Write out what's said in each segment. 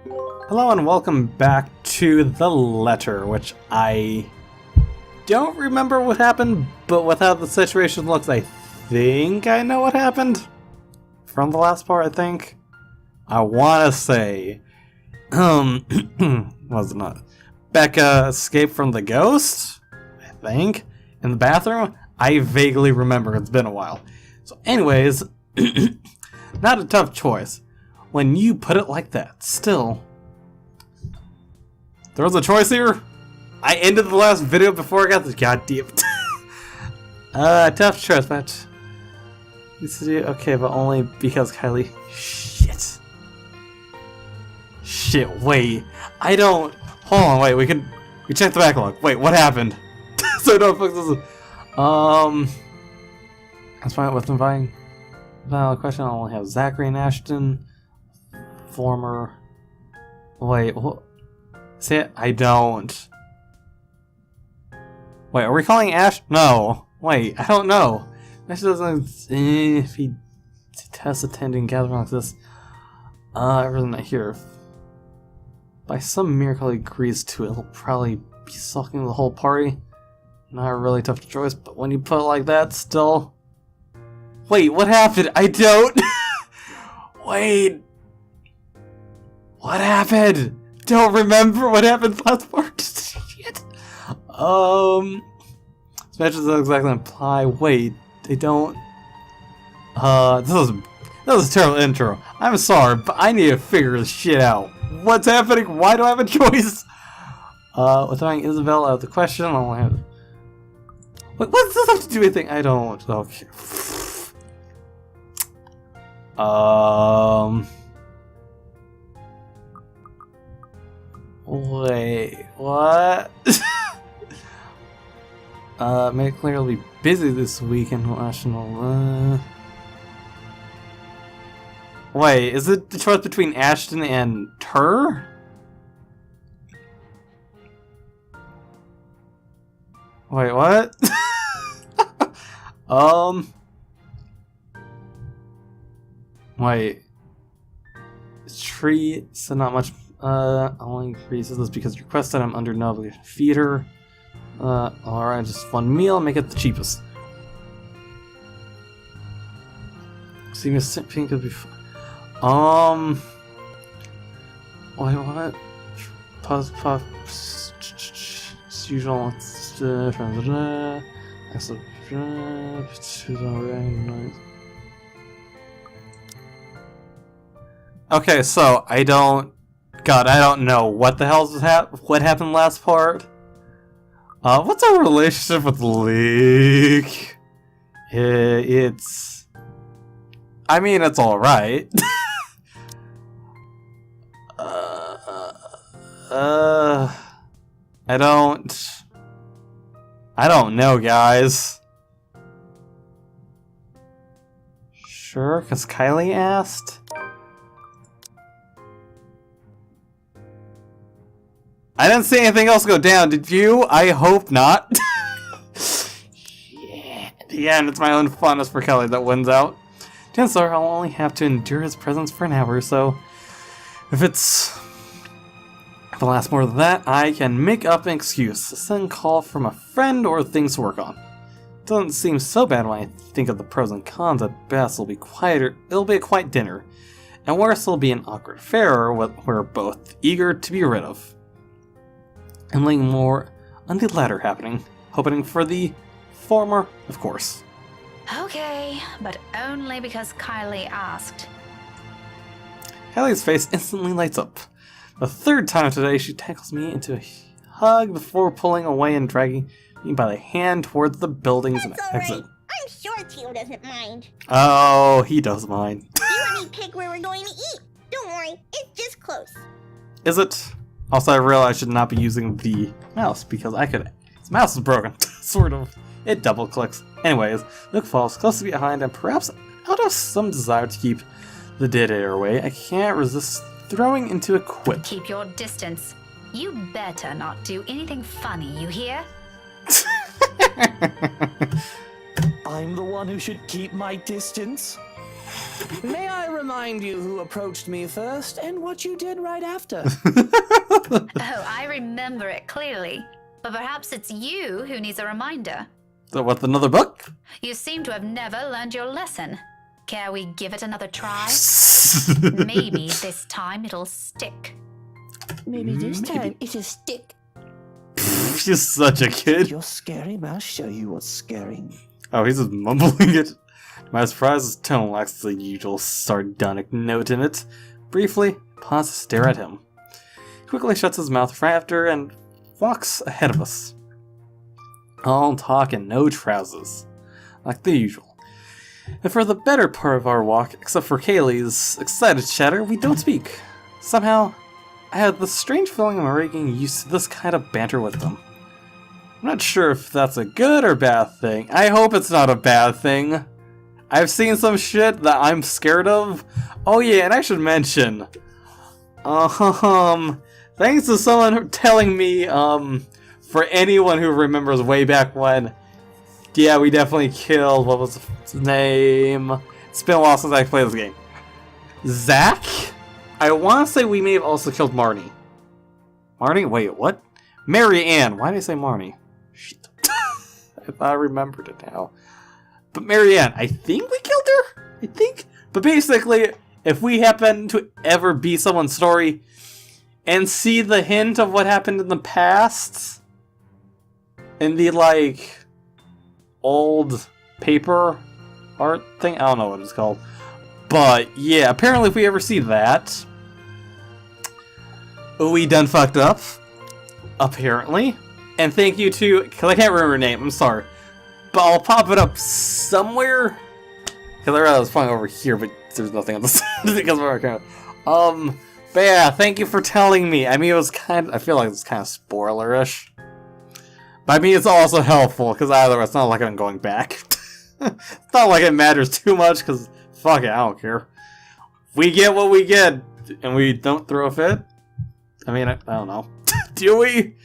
Hello and welcome back to the letter, which I don't remember what happened, but with how the situation looks, I think I know what happened. From the last part, I think. I want to say, was it not? Becca escaped from the ghost, I think, in the bathroom. I vaguely remember, it's been a while. So anyways, not a tough choice. When you put it like that, still, there was a choice here. I ended the last video before I got this goddamn. Tough choice, but okay, but only because Kylie. Shit. Wait. I don't. Hold on. Wait. We check the backlog. Wait. What happened? So don't fix this. That's fine with inviting. Valid question. I only have Zachary and Ashton. Former. Wait. What? Say it. I don't. Wait. Are we calling Ash? No. Wait. I don't know. Ash doesn't. If he tests attending gathering like this. Everything I hear. By some miracle he agrees to it. He'll probably be sucking the whole party. Not a really tough choice, but when you put it like that, still. Wait, what happened? I don't. Wait. What happened? Don't remember what happened last part. Shit. Smash doesn't exactly imply. Wait, they don't. This was a terrible intro. I'm sorry, but I need to figure this shit out. What's happening? Why do I have a choice? With throwing Isabel out of the question, I only have. Wait, what does this have to do with anything? I don't. Okay. Wait, what? Make it clear I'll be busy this weekend. National. Wait, is it the choice between Ashton and her? Wait, what? Wait. Tree said not much. Only increases this because you requested. I'm under no obligation to feed her. Alright, just one meal. Make it the cheapest. See, Miss Pink could be. Wait, what? Pause. Usual. Okay, so I don't know what the hell what happened last part. What's our relationship with Leek? It's. I mean, it's all right. I don't know, guys. Sure, because Kylie asked. I didn't see anything else go down, did you? I hope not. Shit. Yeah, and it's my own fondness for Kelly that wins out. Chances are I'll only have to endure his presence for an hour or so. If it lasts more than that, I can make up an excuse. A sudden call from a friend or things to work on. It doesn't seem so bad when I think of the pros and cons. At best, it'll be a quiet dinner. And worse, it'll be an awkward affair we're both eager to be rid of. And laying more on the latter happening. Hoping for the former, of course. Okay, but only because Kylie asked. Kylie's face instantly lights up. The third time today, she tackles me into a hug before pulling away and dragging me by the hand towards the buildings and exit. Right. I'm sure Tio doesn't mind. Oh, he does mind. You let me pick where we're going to eat. Don't worry, it's just close. Is it? Also, I realized I should not be using the mouse because His mouse is broken. Sort of. It double clicks. Anyways, Luke falls close behind and perhaps out of some desire to keep the dead air away, I can't resist throwing into a quip. Keep your distance. You better not do anything funny, you hear? I'm the one who should keep my distance. May I remind you who approached me first and what you did right after? Oh, I remember it clearly. But perhaps it's you who needs a reminder. So what's another book? You seem to have never learned your lesson. Care we give it another try? Maybe this time it'll stick. Maybe this time it'll stick. She's such a kid. Your scary mouth show you what's scaring. Oh, he's just mumbling it. My surprise, his tone lacks the usual sardonic note in it. Briefly, pauses to stare at him. He quickly shuts his mouth right after and walks ahead of us. All talk and no trousers, like the usual. And for the better part of our walk, except for Kaylee's excited chatter, we don't speak. Somehow, I had the strange feeling of already getting used to this kind of banter with them. I'm not sure if that's a good or bad thing. I hope it's not a bad thing. I've seen some shit that I'm scared of. Oh yeah, and I should mention, thanks to someone telling me, for anyone who remembers way back when, yeah, we definitely killed, what was his name? It's been a while since I played this game. Zach? I want to say we may have also killed Marnie. Marnie? Wait, what? Mary Ann. Why did I say Marnie? Shit. I thought I remembered it now. But Mary Ann, I think we killed her? I think? But basically, if we happen to ever be someone's story and see the hint of what happened in the past, in the, like, old paper art thing? I don't know what it's called. But, yeah, apparently if we ever see that, we done fucked up. Apparently. And thank you to, because I can't remember her name, I'm sorry. But I'll pop it up somewhere. Because I realized it was probably over here, but there's nothing on the side because we're okay. But yeah, thank you for telling me. I mean, it was kind of, I feel like it's kind of spoilerish. But I mean, it's also helpful, because either way, it's not like I'm going back. It's not like it matters too much, because fuck it, I don't care. We get what we get, and we don't throw a fit. I mean, I don't know. Do we?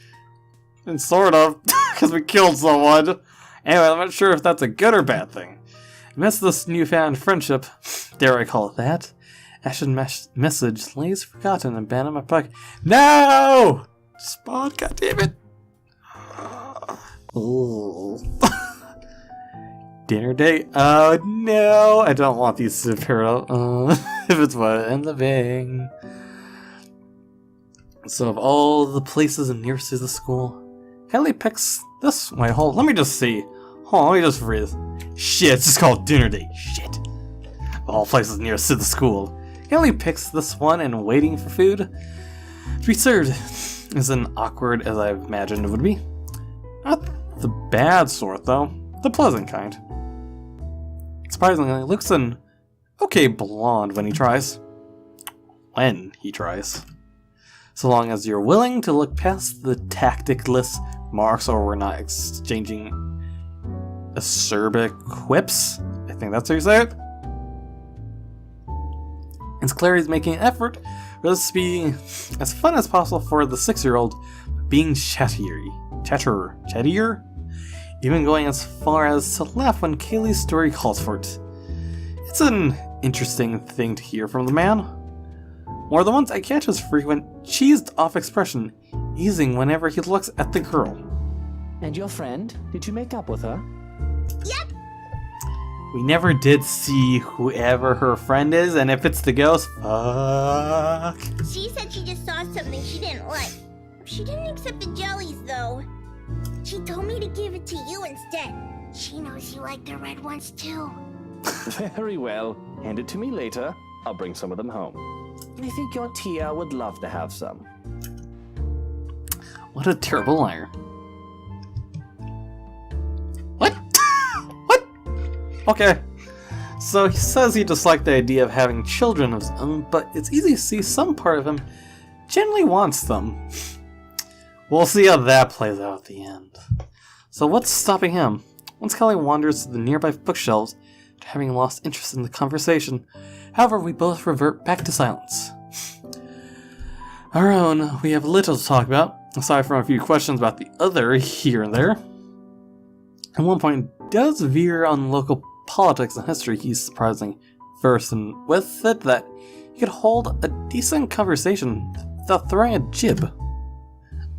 And sort of, because we killed someone. Anyway, I'm not sure if that's a good or bad thing. Amidst this newfound friendship, dare I call it that, Ashton's message lays forgotten and abandoned in my pocket. No! Spawn, goddammit. Ooh. Dinner date? Oh no! I don't want these to pair up. If it's what ends up being. So of all the places nearest to the school, Kelly picks this. Wait, hold. Let me just see. Hold on, let me just read this. Shit, it's just called dinner date. Shit. Of all places nearest to the school, Kelly picks this one and waiting for food to be served is as awkward as I imagined it would be. Not the bad sort, though. The pleasant kind. Surprisingly, he looks an okay blonde when he tries. When he tries. So long as you're willing to look past the tacticless marks or we're not exchanging acerbic quips. I think that's how you say it. It's clear he's making an effort for this to be as fun as possible for the 6-year-old, being chattier, even going as far as to laugh when Kaylee's story calls for it. It's an interesting thing to hear from the man. More than once, I catch his frequent cheesed-off expression, easing whenever he looks at the girl. And your friend? Did you make up with her? Yep. We never did see whoever her friend is, and if it's the ghost, fuck. She said she just saw something she didn't like. She didn't accept the jellies, though. She told me to give it to you instead. She knows you like the red ones, too. Very well. Hand it to me later. I'll bring some of them home. I think your Tia would love to have some. What a terrible liar. What? What? Okay. So he says he disliked the idea of having children of his own, but it's easy to see some part of him generally wants them. We'll see how that plays out at the end. So what's stopping him? Once Kelly wanders to the nearby bookshelves, having lost interest in the conversation, however, we both revert back to silence. Our own, we have little to talk about, aside from a few questions about the other here and there. At one point, does veer on local politics and history he's surprisingly converse and with it that you could hold a decent conversation without throwing a jib.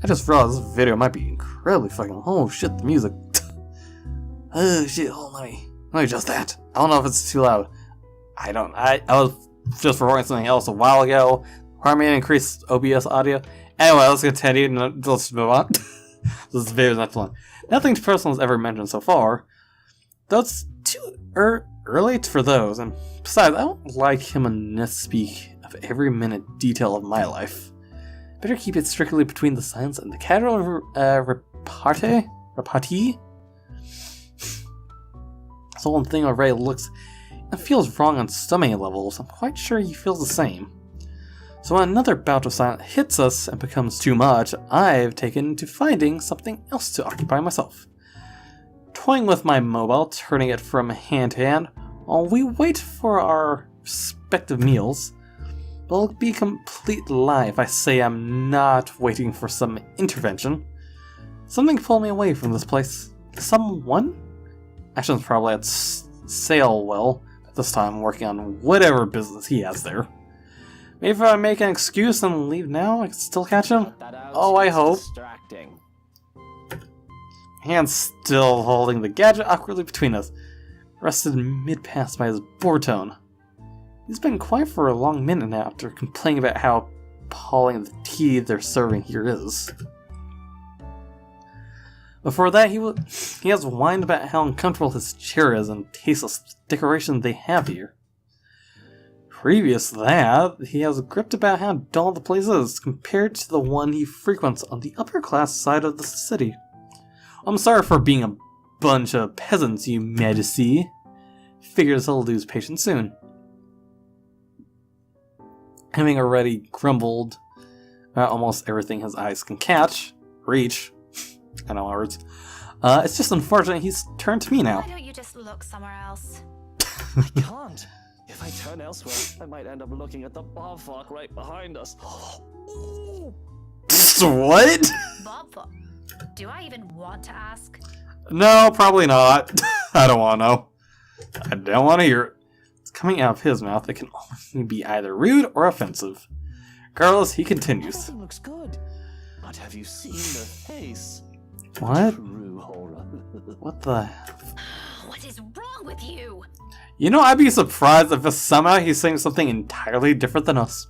I just realized this video might be incredibly fucking. Oh shit, the music. Oh shit, hold on, let me adjust that. I don't know if it's too loud. I was just recording something else a while ago. Require me to increase OBS audio. Anyway, let's continue. Let's move on. This video is not too long. Nothing personal is ever mentioned so far. Though it's too early for those, and besides, I don't like him and Ness speak of every minute detail of my life. Better keep it strictly between the science and the casual repartee. So one thing already looks and feels wrong on so many levels, I'm quite sure he feels the same. So when another bout of silence hits us and becomes too much, I've taken to finding something else to occupy myself. Toying with my mobile, turning it from hand to hand, while we wait for our respective meals. But it'll be a complete lie if I say I'm not waiting for some intervention. Something pulled me away from this place. Someone? Action's probably at Salewell at this time, working on whatever business he has there. Maybe if I make an excuse and leave now, I can still catch him? Oh, I hope. Distracting. Hands still holding the gadget awkwardly between us, rested mid-pass by his bored tone. He's been quiet for a long minute now after complaining about how appalling the tea they're serving here is. Before that, he has whined about how uncomfortable his chair is and tasteless decoration they have here. Previous to that, he has gripped about how dull the place is compared to the one he frequents on the upper class side of the city. I'm sorry for being a bunch of peasants, you majesty. Figures he'll lose patience soon. Having already grumbled about almost everything his eyes can reach, I know my words. It's just unfortunate he's turned to me now. Why don't you just look somewhere else? I can't. If I turn elsewhere, I might end up looking at the bobfuck right behind us. What? Bob, do I even want to ask? No, probably not. I don't want to know. I don't want to hear it. It's coming out of his mouth. It can only be either rude or offensive. Regardless, he continues. Everything looks good. But have you seen the face? What? True horror. What the? What is wrong with you? You know, I'd be surprised if somehow he's saying something entirely different than us.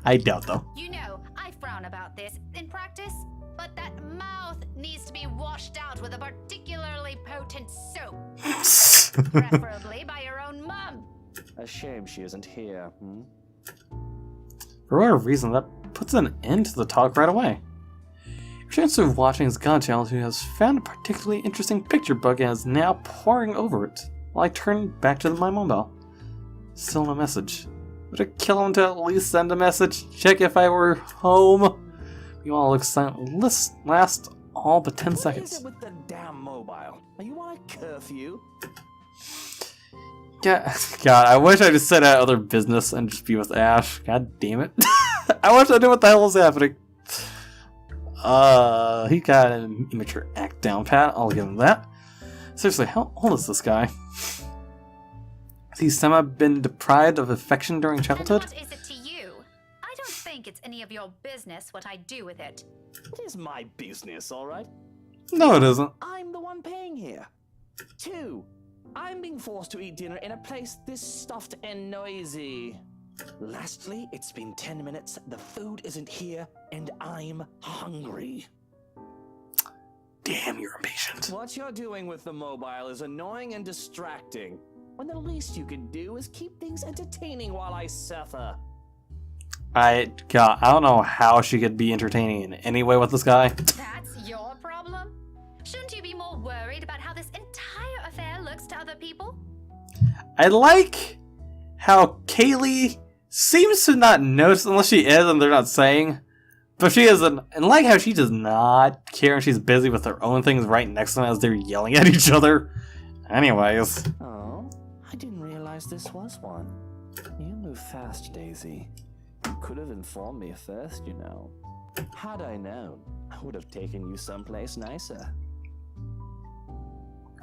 I doubt, though. You know, I frown about this in practice, but that mouth needs to be washed out with a particularly potent soap. Preferably by your own mum. A shame she isn't here. For whatever reason, that puts an end to the talk right away. Chance of watching his godchild, who has found a particularly interesting picture book and is now poring over it, while I turn back to my mobile. Still no message. Would it kill him to at least send a message? Check if I were home? You all look silent. Last all but 10 seconds. What is it with the damn mobile? Are you on a curfew? God, I wish I just set out other business and just be with Ash. God damn it. I wish I knew what the hell was happening. He got an immature act down pat, I'll give him that. Seriously, how old is this guy? Has he somehow been deprived of affection during childhood? And what is it to you? I don't think it's any of your business what I do with it. It is my business, alright? No, it isn't. I'm the one paying here. 2, I'm being forced to eat dinner in a place this stuffed and noisy. Lastly, it's been 10 minutes, the food isn't here, and I'm hungry. Damn, you're impatient. What you're doing with the mobile is annoying and distracting, when the least you can do is keep things entertaining while I suffer. I don't know how she could be entertaining in any way with this guy. That's your problem? Shouldn't you be more worried about how this entire affair looks to other people? I like how Kaylee seems to not notice, unless she is and they're not saying, but she isn't, and like how she does not care and she's busy with her own things right next to them as they're yelling at each other. Anyways. Oh, I didn't realize this was one. You move fast, Daisy. You could have informed me first, you know. Had I known, I would have taken you someplace nicer.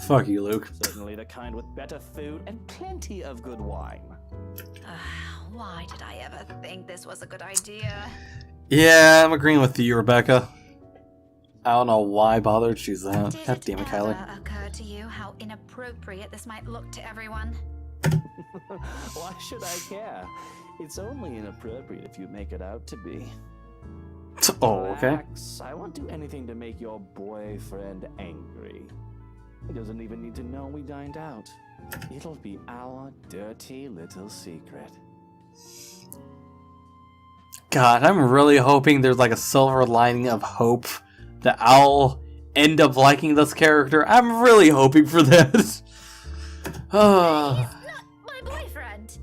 Fuck you, Luke. Certainly the kind with better food and plenty of good wine. Why did I ever think this was a good idea? Yeah, I'm agreeing with you, Rebecca. I don't know why I bothered to choose that. Did God damn it, it Kylie. ever occur to you how inappropriate this might look to everyone? Why should I care? It's only inappropriate if you make it out to be. Oh, okay. Relax. I won't do anything to make your boyfriend angry. He doesn't even need to know we dined out. It'll be our dirty little secret. God, I'm really hoping there's like a silver lining of hope that I'll end up liking this character. I'm really hoping for that. Not my boyfriend.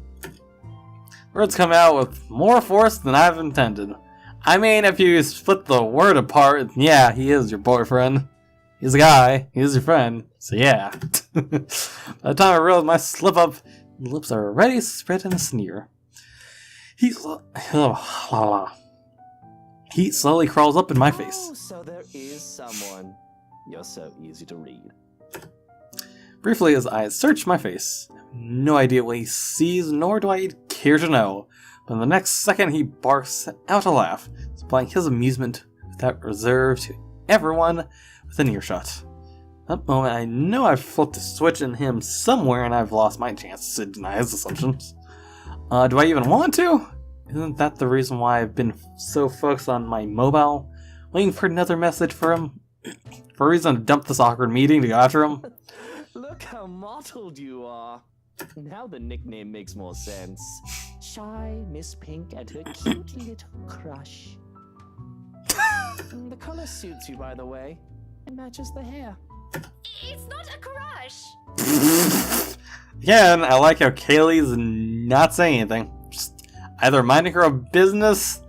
Words come out with more force than I've intended. I mean, if you split the word apart, yeah, he is your boyfriend. He's a guy. He's your friend. So yeah. By the time I realize my slip up, the lips are already spread in a sneer. Heat slowly crawls up in my face. Oh, so there is someone. You're so easy to read. Briefly, his eyes search my face. I have no idea what he sees, nor do I care to know. But in the next second, he barks out a laugh, supplying his amusement without reserve to everyone within earshot. At that moment, I know I've flipped a switch in him somewhere, and I've lost my chance to deny his assumptions. Do I even want to? Isn't that the reason why I've been so focused on my mobile, waiting for another message for him? For a reason to dump this awkward meeting to go after him? Look how mottled you are. Now the nickname makes more sense. Shy Miss Pink and her cute little crush. The color suits you, by the way. It matches the hair. It's not a crush. Again, I like how Kaylee's not saying anything. Just either minding her own business,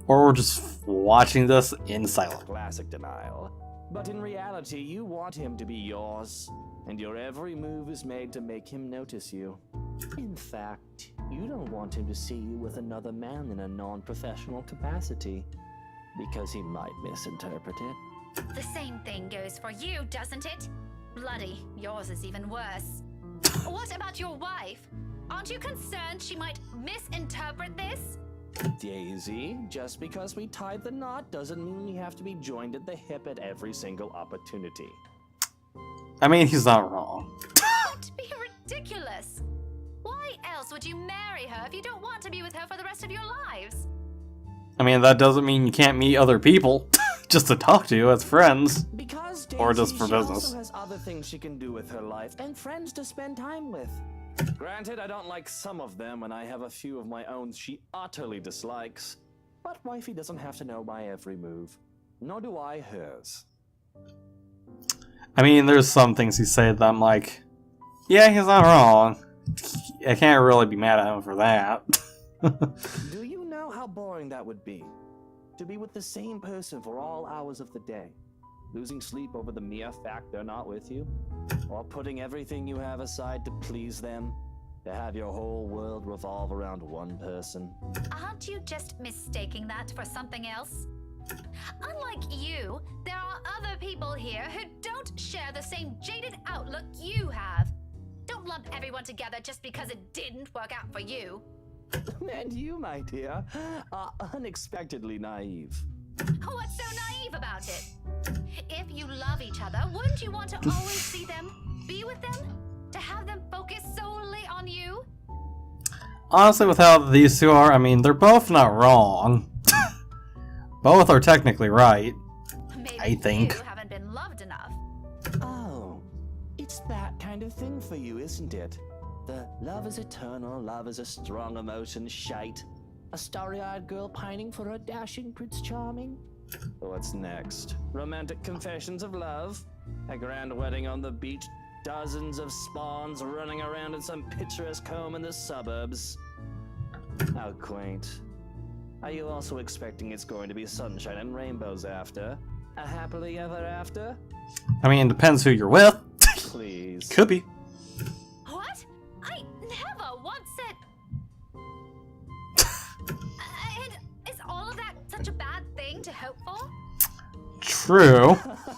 or we're just watching this in silence. Classic denial. But in reality, you want him to be yours, and your every move is made to make him notice you. In fact, you don't want him to see you with another man in a non-professional capacity, because he might misinterpret it. The same thing goes for you, doesn't it? Bloody, yours is even worse. What about your wife? Aren't you concerned she might misinterpret this? Daisy, just because we tied the knot doesn't mean we have to be joined at the hip at every single opportunity. I mean, he's not wrong. Don't be ridiculous. Why else would you marry her if you don't want to be with her for the rest of your lives? I mean, that doesn't mean you can't meet other people just to talk to as friends. Because Daisy, Or just for she business. also has other things she can do with her life and friends to spend time with. Granted, I don't like some of them, and I have a few of my own she utterly dislikes. But wifey doesn't have to know my every move. Nor do I hers. I mean, there's some things he said that I'm like, yeah, he's not wrong. I can't really be mad at him for that. Do you know how boring that would be? To be with the same person for all hours of the day, losing sleep over the mere fact they're not with you, or putting everything you have aside to please them, to have your whole world revolve around one person. Aren't you just mistaking that for something else? Unlike you, there are other people here who don't share the same jaded outlook you have. Don't lump everyone together just because it didn't work out for you. And you, my dear, are unexpectedly naive. What's so naive about it? If you love each other, wouldn't you want to always see them, be with them, to have them focus solely on you? Honestly, with how these two are, I mean, they're both not wrong. Both are technically right. Maybe I think. you haven't been loved enough. Oh, it's that kind of thing for you, isn't it? The love is eternal, love is a strong emotion shite. A starry-eyed girl pining for her dashing Prince Charming? What's next? Romantic confessions of love? A grand wedding on the beach? Dozens of spawns running around in some picturesque home in the suburbs? How quaint. Are you also expecting it's going to be sunshine and rainbows after? A happily ever after? I mean, it depends who you're with. Please. Could be. What? I never once said... And is all of that such a bad thing to hope for? True.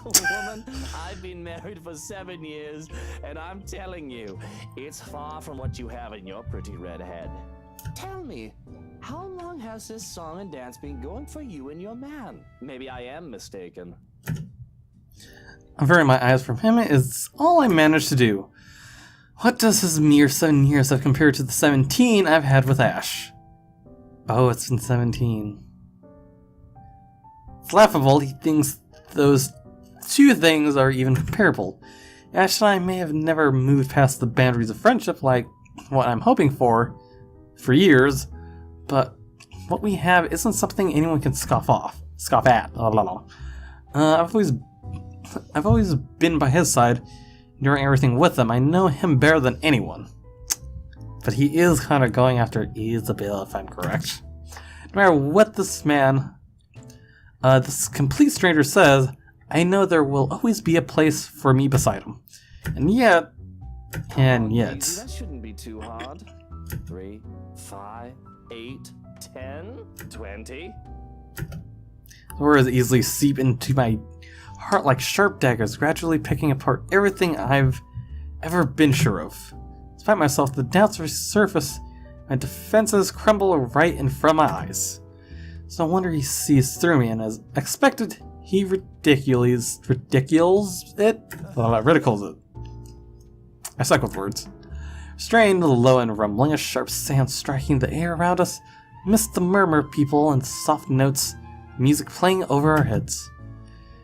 Woman, man. I've been married for 7 years, and I'm telling you, it's far from what you have in your pretty red head. Tell me, how long has this song and dance been going for you and your man? Maybe I am mistaken. Averting my eyes from him is all I managed to do. What does his mere 7 years have compared to the 17 I've had with Ash? Oh, it's been 17. It's laughable he thinks those two things are even comparable. Ash and I may have never moved past the boundaries of friendship like what I'm hoping for years, but what we have isn't something anyone can scoff at. Blah, blah, blah. I've always been by his side during everything with him. I know him better than anyone. But he is kind of going after Isabel, if I'm correct. No matter what this man, this complete stranger says, I know there will always be a place for me beside him. And yet... That shouldn't be too hard. 3, 5, 8, 10, 20. Words easily seep into my heart like sharp daggers, gradually picking apart everything I've ever been sure of. Despite myself, the doubts surface, my defenses crumble right in front of my eyes. It's no wonder he sees through me, and as expected, he ridicules it. I suck with words. Strained, low and rumbling, a sharp sound striking the air around us, amidst the murmur of people and soft notes, music playing over our heads.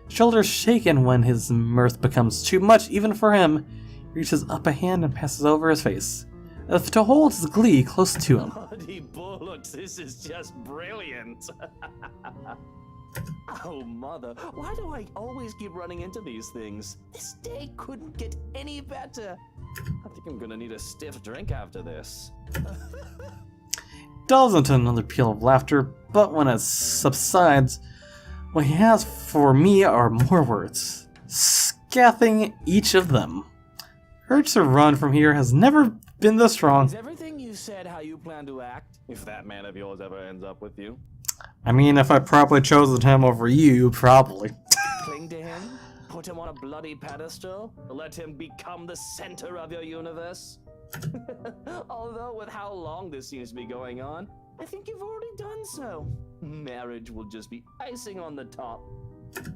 Shoulders shaken when his mirth becomes too much even for him, he reaches up a hand and passes over his face, as if to hold his glee close to him. Bloody bullocks, this is just brilliant. Oh, mother, why do I always keep running into these things? This day couldn't get any better. I think I'm gonna need a stiff drink after this. Dulls into another peal of laughter, but when it subsides, what he has for me are more words, scathing each of them. Urge to run from here has never been this strong. Is everything you said how you plan to act, if that man of yours ever ends up with you? I mean, if I probably chosen him over you, probably. Cling to him? Put him on a bloody pedestal? Let him become the center of your universe? Although with how long this seems to be going on, I think you've already done so. Marriage will just be icing on the top.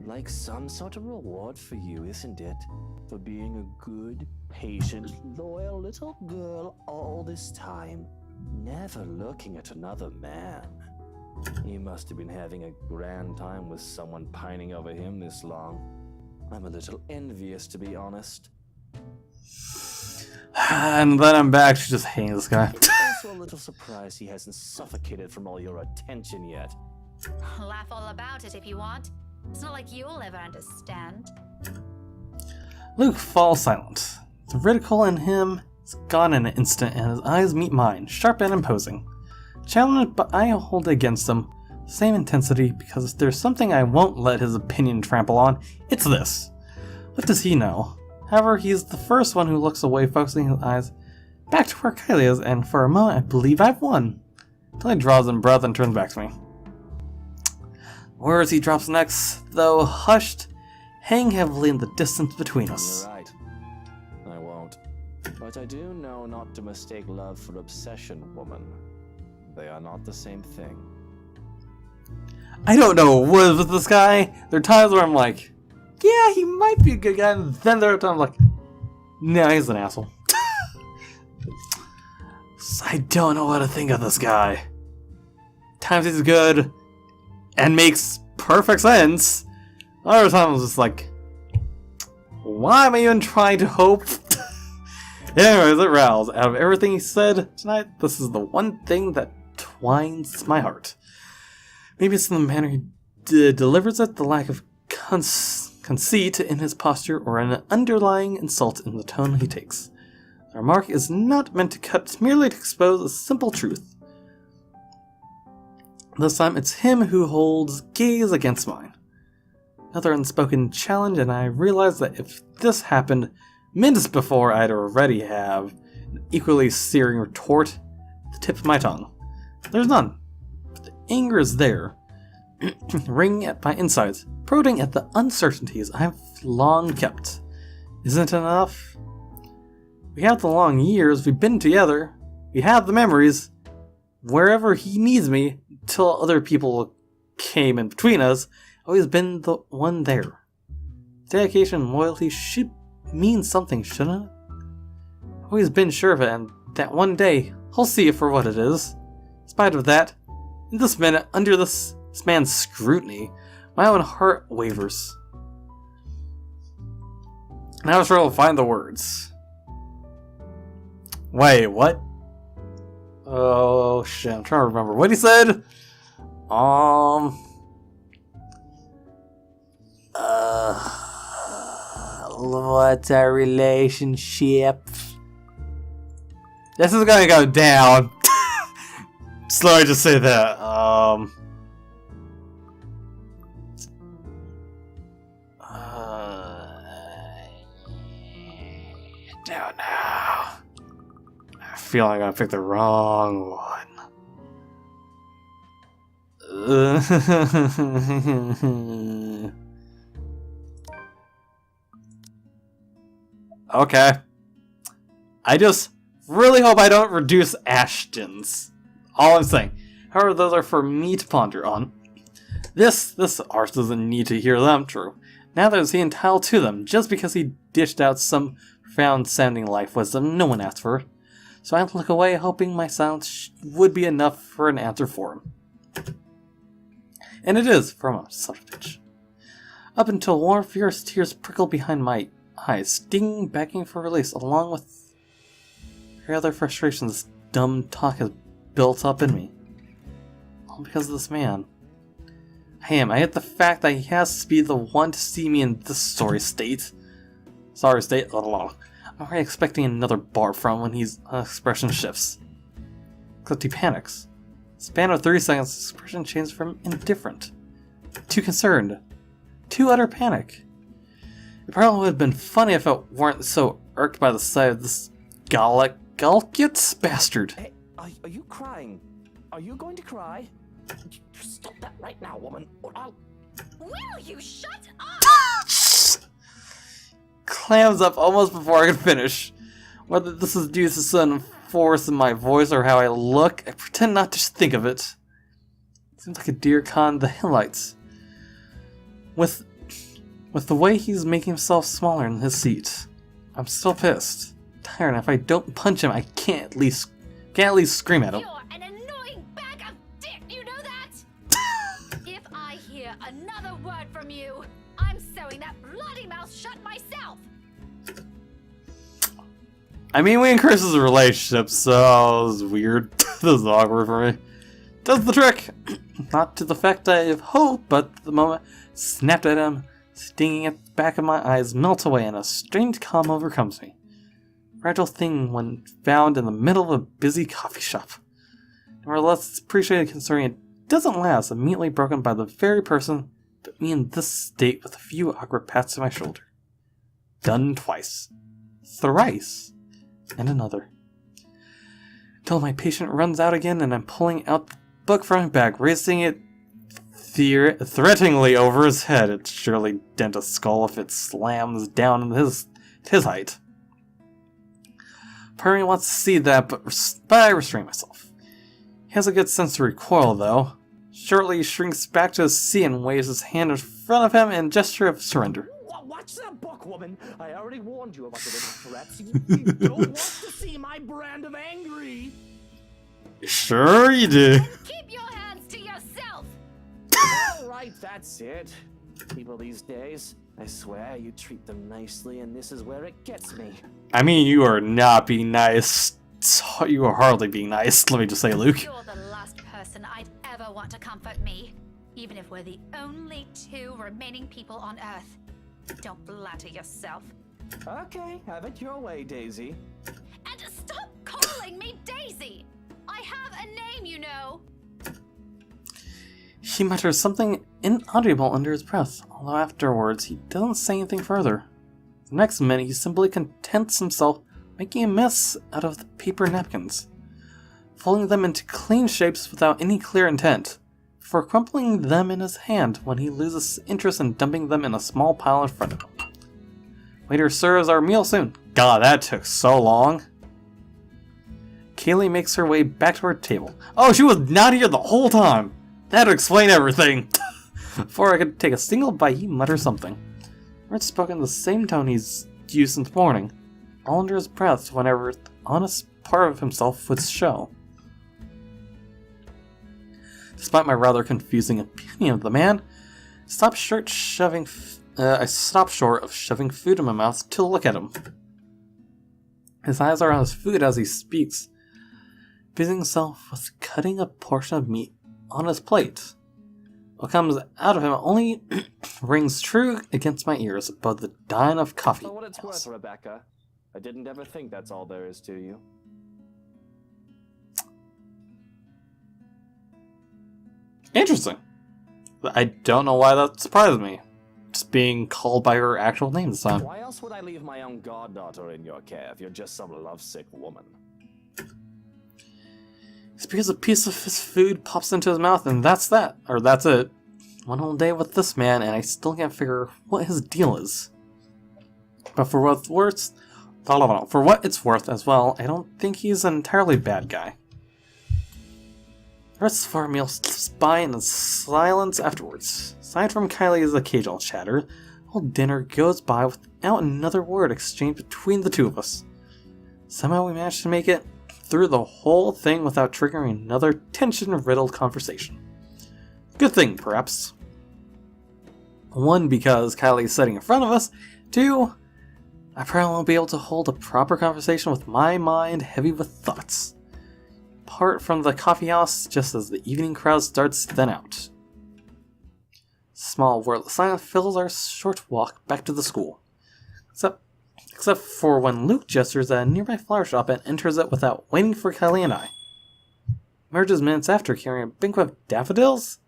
Like some sort of reward for you, isn't it? For being a good, patient, loyal little girl all this time, never looking at another man. You must have been having a grand time with someone pining over him this long. I'm a little envious, to be honest. And then I'm back to just hating this guy. Also a little surprised he hasn't suffocated from all your attention yet. Laugh all about it if you want. It's not like you'll ever understand. Luke falls silent. The ridicule in him is gone in an instant, and his eyes meet mine, sharp and imposing. Challenged, but I hold it against him. Same intensity, because if there's something I won't let his opinion trample on, it's this. What does he know? However, he's the first one who looks away, focusing his eyes back to where Kylie is, and for a moment I believe I've won. Until he draws in breath and turns back to me. Words he drops next, though hushed, hang heavily in the distance between us. You're right. I won't. But I do know not to mistake love for obsession, woman. They are not the same thing. I don't know what is with this guy. There are times where I'm like, yeah, he might be a good guy, and then there are times I'm like, no, he's an asshole. I don't know what to think of this guy. Times he's good and makes perfect sense. Other times it's just like, why am I even trying to hope? Anyways, it roused. Out of everything he said tonight, this is the one thing that twines my heart. Maybe it's in the manner he delivers it, the lack of conceit in his posture, or an underlying insult in the tone he takes. The remark is not meant to cut, merely to expose a simple truth. This time it's him who holds gaze against mine. Another unspoken challenge, and I realize that if this happened minutes before, I'd already have an equally searing retort at the tip of my tongue. There's none. But the anger is there. wringing at my insides, probing at the uncertainties I've long kept. Isn't it enough? We have the long years we've been together. We have the memories. Wherever he needs me, till other people came in between us, I've always been the one there. Dedication and loyalty should mean something, shouldn't it? I've always been sure of it, and that one day, I'll see it for what it is. In spite of that, in this minute, under this man's scrutiny, my own heart wavers. And I was trying to find the words. Wait, what? Oh shit, I'm trying to remember what he said. What's our relationship? This is gonna go down. Slowly just say that. Don't know. I feel like I picked the wrong one. Okay. I just really hope I don't reduce Ashton's. All I'm saying. However, those are for me to ponder on. This arse doesn't need to hear them, true. Neither is he entitled to them, just because he dished out some profound-sounding life wisdom no one asked for. So I look away, hoping my silence would be enough for an answer for him. And it is, from a subtle pitch. Up until warm, fierce tears prickle behind my eyes, stinging, begging for release, along with every other frustration this dumb talk has built up in me. All because of this man. I hate the fact that he has to be the one to see me in this sorry state. I'm already expecting another barb from when his expression shifts. Except he panics. Span of 30 seconds, his expression changes from indifferent to concerned to utter panic. It probably would have been funny if it weren't so irked by the sight of this Galkit's bastard. Hey, are you crying? Are you going to cry? Just stop that right now, woman, or I'll... Will you shut up? Clams up almost before I could finish. Whether this is due to the sudden force in my voice or how I look, I pretend not to think of it. Seems like a deer caught in the headlights. With the way he's making himself smaller in his seat, I'm still pissed. Tired, and if I don't punch him, I can't at least scream at him. You're an annoying bag of dick, you know that? If I hear another word from you, I'm sewing that bloody mouth shut myself. I mean, we encouraged his relationship, so it was weird. This is awkward for me. Does the trick! Not to the effect I have hoped, but the moment snapped at him, stinging at the back of my eyes, melt away and a strange calm overcomes me. Fragile thing when found in the middle of a busy coffee shop. Nevertheless, it's appreciated considering it doesn't last, immediately broken by the very person put me in this state with a few awkward pats on my shoulder. Done twice. Thrice. And another. Until my patient runs out again and I'm pulling out the book from my bag, raising it threateningly over his head. It'd surely dent a skull if it slams down in his height. Part of me wants to see that, but I restrain myself. He has a good sense to recoil, though. Shortly, he shrinks back to his seat and waves his hand in front of him in a gesture of surrender. Watch that book, woman! I already warned you about the little threats. You don't want to see my brand of angry! Sure you do. Keep your hands to yourself. Alright, that's it. People these days, I swear you treat them nicely and this is where it gets me. I mean, you are not being nice. You are hardly being nice, let me just say, Luke. You're the last person I'd ever want to comfort me, even if we're the only two remaining people on Earth. Don't flatter yourself. Okay, have it your way, Daisy. And stop calling me Daisy! I have a name, you know! He mutters something inaudible under his breath, although afterwards he doesn't say anything further. The next minute he simply contents himself making a mess out of the paper napkins, folding them into clean shapes without any clear intent, before crumpling them in his hand when he loses interest in dumping them in a small pile in front of him. Waiter serves our meal soon. God, that took so long. Kaylee makes her way back to her table. Oh, she was not here the whole time! That'd explain everything! Before I could take a single bite, he mutters something. Red spoke in the same tone he's used since morning, all under his breath whenever the honest part of himself would show. Despite my rather confusing opinion of the man, I stopped short of shoving food in my mouth to look at him. His eyes are on his food as he speaks, busying himself with cutting a portion of meat on his plate. What comes out of him only rings true against my ears above the dying of coffee. For what it's worth, Rebecca, I didn't ever think that's all there is to you. Interesting. I don't know why that surprised me. Just being called by her actual name this time. Why else would I leave my own goddaughter in your care if you're just some lovesick woman? It's because a piece of his food pops into his mouth and that's that. Or that's it. One whole day with this man and I still can't figure what his deal is. But for what it's worth as well, I don't think he's an entirely bad guy. The rest of our meal slips by in silence afterwards. Aside from Kylie's occasional chatter, the whole dinner goes by without another word exchanged between the two of us. Somehow we managed to make it through the whole thing without triggering another tension-riddled conversation. Good thing, perhaps. 1, because Kylie's sitting in front of us. 2, I probably won't be able to hold a proper conversation with my mind heavy with thoughts. Part from the coffee house just as the evening crowd starts to thin out. Small wordless silence fills our short walk back to the school. Except for when Luke gestures at a nearby flower shop and enters it without waiting for Kylie and I. Emerges minutes after carrying a bouquet of daffodils?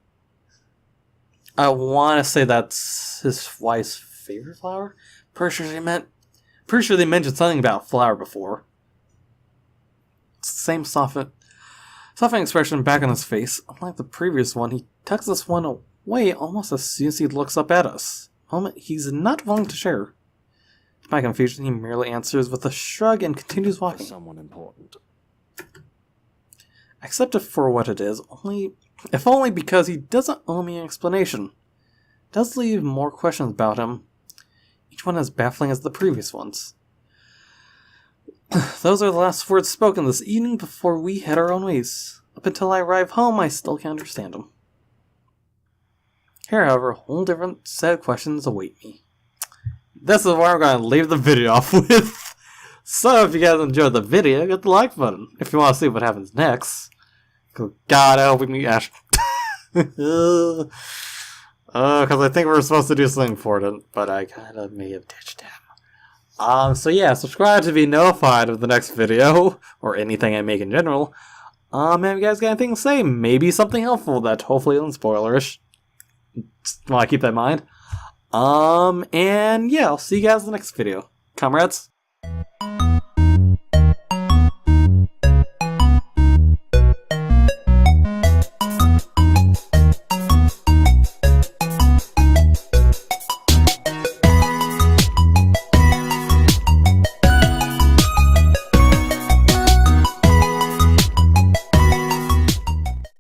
I want to say that's his wife's favorite flower. Pretty sure they mentioned something about flower before. It's the same softened expression back on his face. Unlike the previous one, he tucks this one away almost as soon as he looks up at us. A moment he's not willing to share. To my confusion, he merely answers with a shrug and continues walking. Someone important. I accept it for what it is, if only because he doesn't owe me an explanation. It does leave more questions about him, each one as baffling as the previous ones. Those are the last words spoken this evening before we head our own ways. Up until I arrive home, I still can't understand him. Here, however, a whole different set of questions await me. This is where I'm going to leave the video off with. So if you guys enjoyed the video, hit the like button. If you want to see what happens next. God help me, Ash. Because I think we're supposed to do something important, but I kind of may have ditched him. So yeah, subscribe to be notified of the next video, or anything I make in general. If you guys got anything to say, maybe something helpful that hopefully isn't spoilerish. Just want to keep that in mind. And yeah, I'll see you guys in the next video. Comrades.